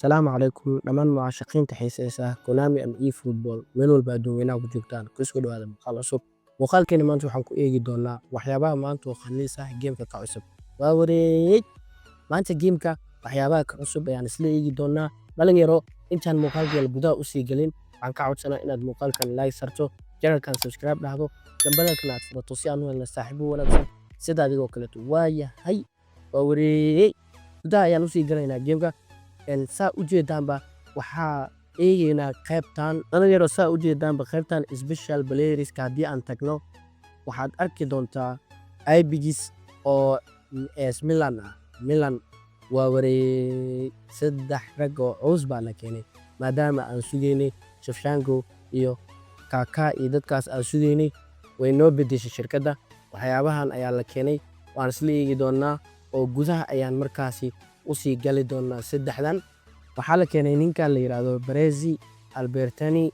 Salaamu calaykum dhammaan mucaashaqiinta xiiseeya Konami and eFootball meel walba adduunweynaha ku joogtaan ku soo dhawaada muuqaal cusub. Muuqaalkeena maanta waxaan ku eegi doonaa waxyaabaha maanta oo khaniis ah geemka ka cusub. Waa wareey maanta geemka waxyaabaha ka cusub ayaan isla eegi doonaa. Dhalinyaro intaan muuqaalkeena gudaha u sii galin waxaan ka codsanaa inaad muuqaalkan like sarto, channelkan subscribe dhahdo, gambalelkana aad furato si aan u helno saaxiibo wanaagsan sida adigoo kaleeto. Waayahay waa wareey gudaha ayaan u sii galaynaa geemka. saa u jeedaanba waxaa eegaynaa qaybtan dhalinyaro saa u jeedaanba qaybtan special players ka haddii aan tagno waxaad arki doontaa ibigis oo AS Milan ah. Milan waa wareey saddex rag oo cusub baa la keenay maadaama aan sugaynay Shevchenko iyo Kaka iyo dadkaas aan sugaynay way noo bedeshay shirkadda. Waxyaabahan ayaa la keenay waan isla eegi doonaa oo gudaha ayaan markaasi u sii gali doonaa saddexdan. Waxaa la keenay ninka la yiraahdo Baresi, Albertini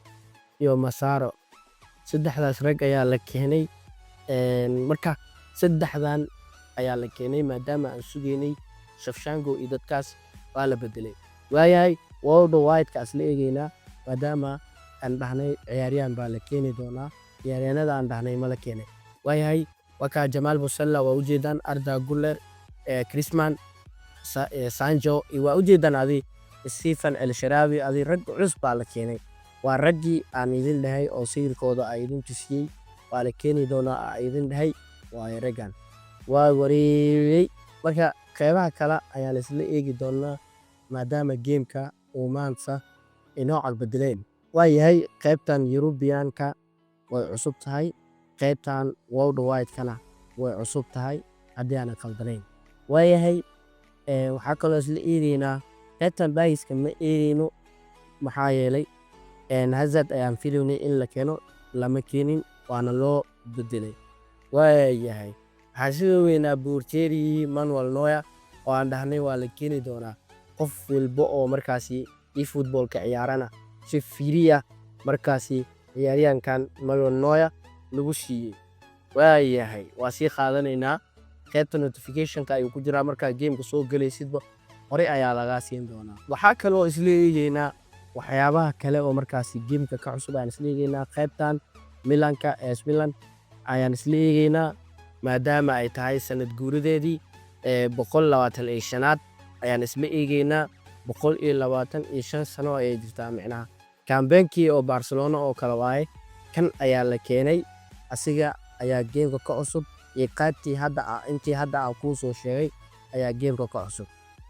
iyo Masaro. Saddexdaas rag ayaa la keenay marka saddexdan ayaa la keenay maadaama aan sugaynay Shevchenko iyo dadkaas waa la bedelay. Waayahay World Wide ka isla eegaynaa maadaama aan dhahnay ciyaaryahan baa la keeni doonaa. Ciyaaryahanada aan dhahnay ma la keenay. Waayahay wakaa Jamal Musiala waa u jeedaan Arda Güler, Griezmann, Sancho waa u jeedaan adi Stephen El Shaarawy adi rag cusub baa la keenay. Waa raggii aan idin dhahay oo sawirkooda ay idin tusiyay waa la keeni doonaa aan idin dhahay waa raggan. Waa wareey marka qeybaha kale ayaa la isla eegi doonaa maadaama geemka uu maanta inoo bedeleen. Waayahay qaybtan European-ka way cusub tahay, qaybtan World Wide kana way cusub tahay haddii aan khaldanayn. Waayahay waxaa kaloo isla eegaynaa qaybtan baahiska ma eegayno maxaa yeelay Hazard ayaan filaynay in la keeno lama keenin waana loo bedelay. Waayahay waxaa sida weynaa Bourtieri Manuel Neuer oo aan dhahnay waa la keeni doonaa. Qof walba oo markaasi eFootball ka ciyaarana si fiiriya markaasi ciyaaryahankan Manuel Neuer lagu siiyay. Waayahay waa sii qaadanaynaa qaybta notification-ka ayuu ku jiraa markaa geemka soo galaysidba hore ayaa laga siin doonaa. Waxaa kaloo isla eegaynaa waxyaabaha kale oo markaasi geemka ka cusub ayaan isla eegaynaa qaybtan Milan-ka AS Milan ayaan isla eegaynaa maadaama ay tahay sanad guuradeedii 125aad ayaan isla eegaynaa. 125 sano ayay jirtaa micnaha kambeenkii oo Barcelona oo kale waaye kan ayaa la keenay asiga ayaa geemka ka cusub iyo qaybtii hadda intii hadda aan kuu soo sheegay ayaa geemka ka cusub.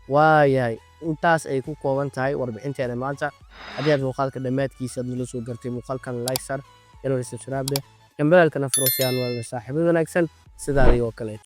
Waayahay intaas ay ku kooban tahay warbixinteena maanta. Haddii aad muuqaalka dhammaadkiisa nala soo gartay muuqaalkan like sar, channel subscribe, gambalelkana furo si aan wada saaxiibo wanaagsan sida adigoo kale.